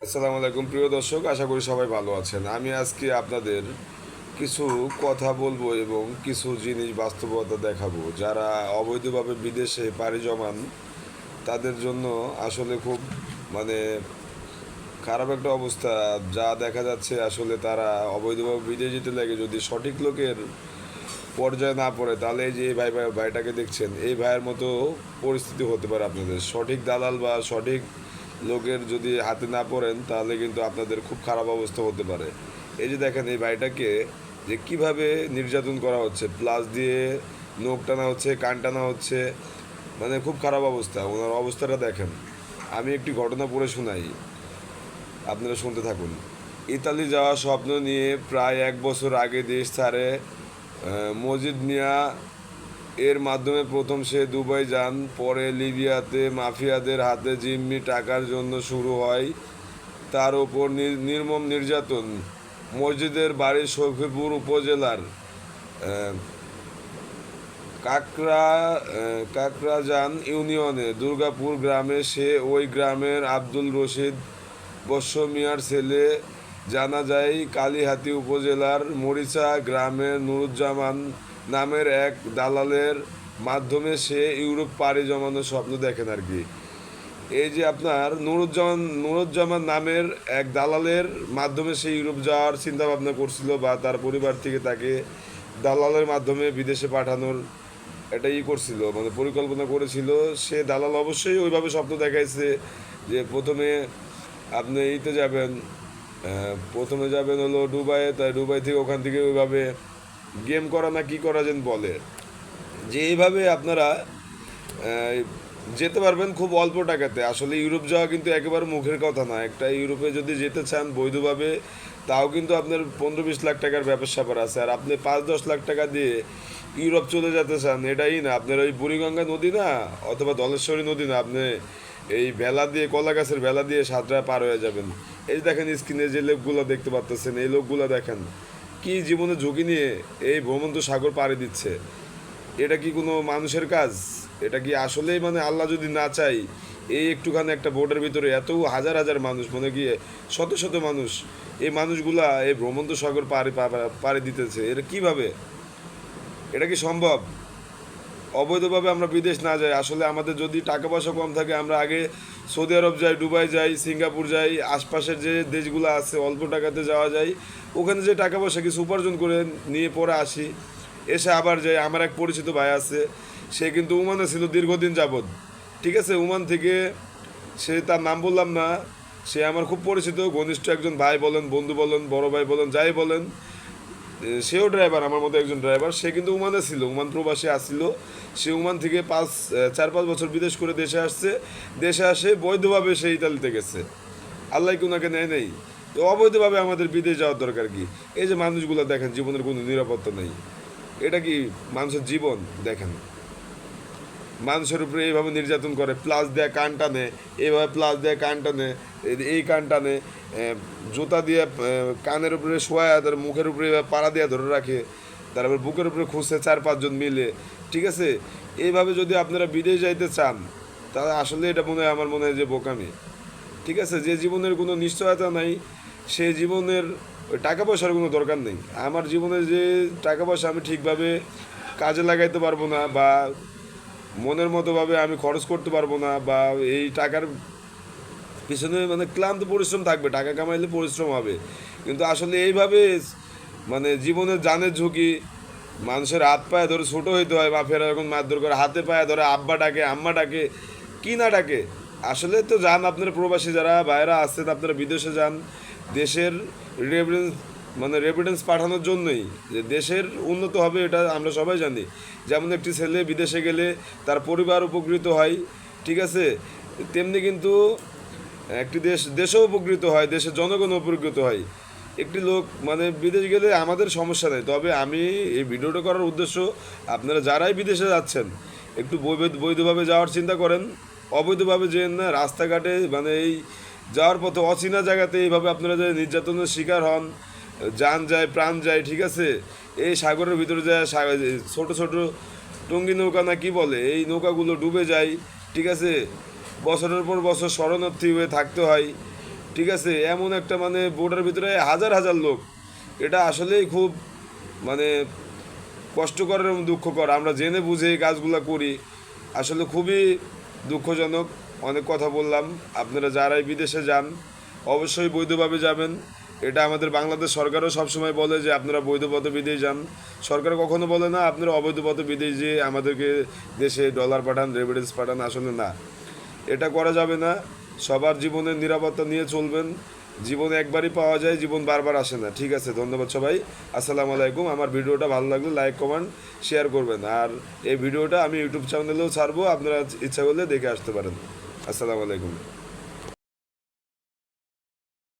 আসসালামু আলাইকুম প্রিয় দর্শক, আশা করি সবাই ভালো আছেন। আমি আজকে আপনাদের কিছু কথা বলবো এবং কিছু জিনিস বাস্তবতা দেখাবো। যারা অবৈধভাবে বিদেশে পাড়ি জমান তাদের জন্য আসলে খুব মানে খারাপ একটা অবস্থা। যা দেখা যাচ্ছে আসলে তারা অবৈধভাবে বিদেশ যেতে লাগে, যদি সঠিক লোকের পর্যায়ে না পড়ে তাহলে এই যে এই ভাইটাকে দেখছেন, এই ভাইয়ের মতো পরিস্থিতি হতে পারে আপনাদের। সঠিক দালাল বা সঠিক লোকের যদি হাতে না পড়েন তাহলে কিন্তু আপনাদের খুব খারাপ অবস্থা হতে পারে। এই যে দেখেন এই ভাইটাকে যে কিভাবে নির্যাতন করা হচ্ছে, প্লাস দিয়ে নখ টানা হচ্ছে, কান টানা হচ্ছে, মানে খুব খারাপ অবস্থা। ওনার অবস্থাটা দেখেন। আমি একটি ঘটনা পড়ে শোনাই, আপনারা শুনতে থাকুন। ইতালি যাওয়ার স্বপ্ন নিয়ে প্রায় 1 বছর আগে দেশ ছাড়ে মজিদ মিয়া। এর মাধ্যমে প্রথম সে দুবাই যান, পরে লিবিয়াতে মাফিয়াদের হাতে জিম্মি টাকার জন্য শুরু হয় তার ওপর নির্মম নির্যাতন। মসজিদের বাড়ি সখীপুর উপজেলার আহ, কাকরা কাকরাজান ইউনিয়নে দুর্গাপুর গ্রামে। সে ওই গ্রামের আব্দুল রশিদ বৎস মিয়ার ছেলে। জানা যায় কালিহাতী উপজেলার মরিচা গ্রামের নুরুজ্জামান নামের এক দালালের মাধ্যমে সে ইউরোপ পাড়ি জমানোর স্বপ্ন দেখেন আর কি। এই যে আপনার নুরুজ্জামান নামের এক দালালের মাধ্যমে সে ইউরোপ যাওয়ার চিন্তা ভাবনা করছিল, বা তার পরিবার থেকে তাকে দালালের মাধ্যমে বিদেশে পাঠানোর এটা করছিল, মানে পরিকল্পনা করেছিল। সে দালাল অবশ্যই ওইভাবে স্বপ্ন দেখাইছে যে প্রথমে আপনি ইতে যাবেন, প্রথমে যাবেন হলো দুবাইয়ে, তাই দুবাই থেকে ওখান থেকে ওইভাবে গেম করা না কি করা যেন বলে, যে এইভাবে আপনারা আহ, যেতে পারবেন খুব অল্প টাকাতে। আসলে ইউরোপ যাওয়া কিন্তু একেবারে মুখের কথা না। একটা ইউরোপে যদি যেতে চান বৈধভাবে, তাও কিন্তু আপনার 15-20 লাখ টাকার ব্যাপার স্যাপার আছে। আর আপনি 5-10 লাখ টাকা দিয়ে ইউরোপ চলে যেতে চান, এটাই না আপনার ওই বুড়িগঙ্গা নদী না অথবা ধলেশ্বরী নদী না, আপনি এই ভেলা দিয়ে, কলা গাছের ভেলা দিয়ে সাতটা পার হয়ে যাবেন। এই দেখেন স্ক্রিনে যে লোকগুলো দেখতে পাচ্ছেন, এই লোকগুলো দেখেন কি জীবনে ঝুঁকি নিয়ে এই ভ্রমন্ত সাগর পাড়ি দিচ্ছে। এটা কি কোনো মানুষের কাজ? এটা কি আসলেই, মানে আল্লাহ যদি না চাই, এই একটুখানি একটা বোর্ডের ভিতরে এত হাজার হাজার মানুষ, মানে কি শত শত মানুষ, এই মানুষগুলা এই ভ্রমন্ত সাগর পাড়ি দিতেছে, এটা কিভাবে? এটা কি সম্ভব? অবৈধভাবে আমরা বিদেশ না যাই, আসলে আমাদের যদি টাকা পয়সা কম থাকে আমরা আগে সৌদি আরব যাই, দুবাই যাই, সিঙ্গাপুর যাই, আশপাশের যে দেশগুলো আছে অল্প টাকাতে যাওয়া যায়, ওখানে যে টাকা পয়সা কিছু উপার্জন করে নিয়ে পরে আসি, এসে আবার যাই। আমার এক পরিচিত ভাই আছে, সে কিন্তু ওমানে ছিল দীর্ঘদিন যাবৎ, ঠিক আছে। ওমান থেকে, সে তার নাম বললাম না, সে আমার খুব পরিচিত ঘনিষ্ঠ একজন ভাই বলেন, বন্ধু বলেন, বড় ভাই বলেন, যাই বলেন, সেও ড্রাইভার, আমার মতো একজন ড্রাইভার। সে কিন্তু ওমানে ছিল, ওমান প্রবাসী আসছিল। সে ওমান থেকে 4-5 বছর বিদেশ করে দেশে আসছে। দেশে আসে বৈধভাবে সে ইতালিতে গেছে, আল্লাহ কি ওনাকে নেয় নেই? তো অবৈধভাবে আমাদের বিদেশ যাওয়ার দরকার কি? এই যে মানুষগুলো দেখেন, জীবনের কোনো নিরাপত্তা নেই। এটা কি মানুষের জীবন? দেখেন মানুষের উপরে এইভাবে নির্যাতন করে, প্লাস দেয় কান টানে, এইভাবে প্লাস দেয় কান টানে, এই কান টানে, জুতা দিয়ে কানের উপরে শোয়া, তার মুখের উপরে পাড়া দিয়ে ধরে রাখে, তারপর বুকের উপরে খুঁজছে 4-5 জন মিলে, ঠিক আছে। এইভাবে যদি আপনারা বিদেশ যাইতে চান তাহলে আসলে এটা মনে হয়, আমার মনে হয় যে বোকামি, ঠিক আছে। যে জীবনের কোনো নিশ্চয়তা নাই, সে জীবনের ওই টাকা পয়সার কোনো দরকার নেই। আমার জীবনে যে টাকা পয়সা আমি ঠিকভাবে কাজে লাগাইতে পারবো না, বা মনের মতোভাবে আমি খরচ করতে পারবো না, বা এই টাকার পিছনে মানে ক্লান্ত পরিশ্রম থাকবে, টাকা কামাইলে পরিশ্রম হবে, কিন্তু আসলে এইভাবে মানে জীবনের জানের ঝুঁকি, মানুষের হাত পায়ে ধরে ছোটো হইতে হয়, মাফিয়ারা এখন মারধর করে, হাতে পায়ে ধরে আব্বা ডাকে, আম্মা ডাকে, কি না ডাকে। আসলে তো যান আপনারা প্রবাসী যারা বাইরে আছেন, আপনারা বিদেশে যান দেশের রেফারেন্স, মানে রেমিটেন্স পাঠানোর জন্যই, যে দেশের উন্নত হবে এটা আমরা সবাই জানি। যেমন একটি ছেলে বিদেশে গেলে তার পরিবার উপকৃত হয়, ঠিক আছে, তেমনি কিন্তু একটি দেশও উপকৃত হয়, দেশের জনগণ উপকৃত হয়। একটি লোক মানে বিদেশ গেলে আমাদের সমস্যা নেই, তবে আমি এই ভিডিওটা করার উদ্দেশ্য, আপনারা যারাই বিদেশে যাচ্ছেন একটু বৈধভাবে যাওয়ার চিন্তা করেন। অবৈধভাবে যেন না রাস্তাঘাটে, মানে এই যাওয়ার পথে অচেনা জায়গাতে এইভাবে আপনারা যে নির্যাতনের শিকার হন, যান যায় প্রাণ যায়, ঠিক আছে। এই সাগরের ভিতরে যায় ছোট ছোট টঙ্গি নৌকা না কি বলে, এই নৌকাগুলো ডুবে যায়, ঠিক আছে। বছরের পর বছর শরণার্থী হয়ে থাকতে হয়, ঠিক আছে, এমন একটা মানে বোর্ডের ভিতরে হাজার হাজার লোক, এটা আসলেই খুব মানে কষ্টকর এবং দুঃখকর। আমরা জেনে বুঝে এই কাজগুলো করি, আসলে খুবই দুঃখজনক। অনেক কথা বললাম। আপনারা যারাই বিদেশে যান অবশ্যই বৈধভাবে যাবেন। এটা আমাদের বাংলাদেশ সরকারও সবসময় বলে যে আপনারা বৈধ পথে বিদেশ যান। সরকার কখনো বলে না আপনারা অবৈধ পথে বিদেশ যেয়ে আমাদেরকে দেশে ডলার পাঠান, রেমিটেন্স পাঠান। আসলে না, এটা করা যাবে না। সবার জীবনের নিরাপত্তা নিয়ে চলবেন। জীবন একবারই পাওয়া যায়, জীবন বারবার আসে না। ঠিক আছে, ধন্যবাদ সবাই। আসসালামু আলাইকুম। আমার ভিডিওটা ভালো লাগলে লাইক কমেন্ট শেয়ার করবেন। আর এই ভিডিওটা আমি ইউটিউব চ্যানেলেও ছাড়বো, আপনারা ইচ্ছা করলে দেখে আসতে পারেন। আসসালামু আলাইকুম।